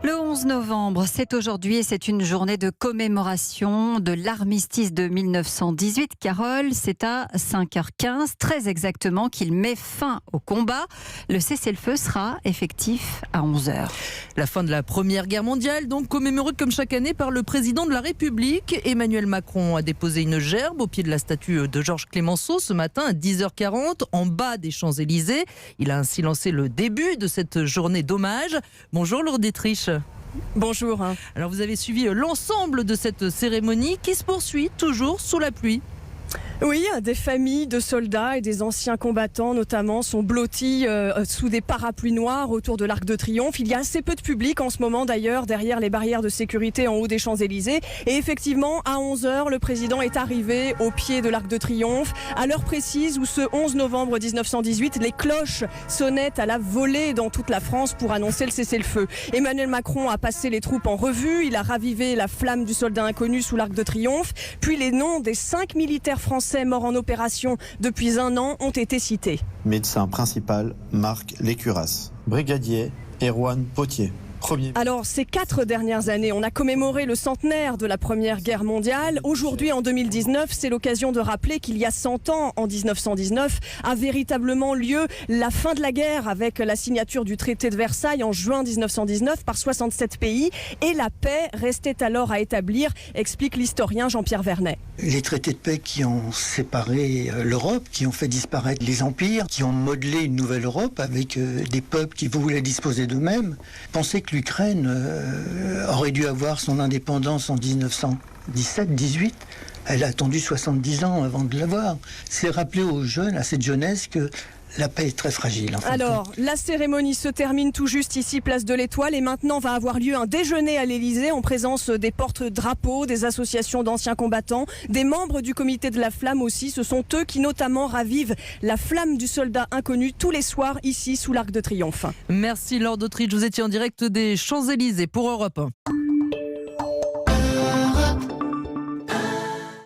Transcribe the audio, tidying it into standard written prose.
Le 11 novembre, c'est aujourd'hui et c'est une journée de commémoration de l'armistice de 1918. Carole, c'est à 5h15, très exactement, qu'il met fin au combat. Le cessez-le-feu sera effectif à 11h. La fin de la Première Guerre mondiale, donc commémorée comme chaque année par le président de la République. Emmanuel Macron a déposé une gerbe au pied de la statue de Georges Clemenceau ce matin à 10h40, en bas des Champs-Élysées. Il a ainsi lancé le début de cette journée d'hommage. Bonjour Lourdes Dietrich. Bonjour. Alors vous avez suivi l'ensemble de cette cérémonie qui se poursuit toujours sous la pluie. Oui, des familles de soldats et des anciens combattants notamment sont blottis sous des parapluies noirs autour de l'Arc de Triomphe. Il y a assez peu de public en ce moment d'ailleurs derrière les barrières de sécurité en haut des Champs-Élysées. Et effectivement, à 11h, le président est arrivé au pied de l'Arc de Triomphe. À l'heure précise où ce 11 novembre 1918, les cloches sonnaient à la volée dans toute la France pour annoncer le cessez-le-feu. Emmanuel Macron a passé les troupes en revue. Il a ravivé la flamme du soldat inconnu sous l'Arc de Triomphe. Puis les noms des 5 militaires français morts en opération depuis 1 an ont été cités. Médecin principal, Marc Lécuras. Brigadier, Erwan Potier. Alors, ces 4 dernières années, on a commémoré le centenaire de la Première Guerre mondiale. Aujourd'hui, en 2019, c'est l'occasion de rappeler qu'il y a 100 ans, en 1919, a véritablement lieu la fin de la guerre avec la signature du traité de Versailles en juin 1919 par 67 pays. Et la paix restait alors à établir, explique l'historien Jean-Pierre Vernet. Les traités de paix qui ont séparé l'Europe, qui ont fait disparaître les empires, qui ont modelé une nouvelle Europe avec des peuples qui voulaient disposer d'eux-mêmes. Pensez que l'Ukraine aurait dû avoir son indépendance en 1917-18. Elle a attendu 70 ans avant de l'avoir. C'est rappeler aux jeunes, à cette jeunesse, que la paix est très fragile. Alors, la cérémonie se termine tout juste ici, place de l'Étoile, et maintenant va avoir lieu un déjeuner à l'Élysée en présence des porte-drapeaux, des associations d'anciens combattants, des membres du comité de la Flamme aussi. Ce sont eux qui notamment ravivent la flamme du soldat inconnu tous les soirs ici sous l'Arc de Triomphe. Merci Lourdes Dietrich, vous étiez en direct des Champs-Élysées pour Europe 1.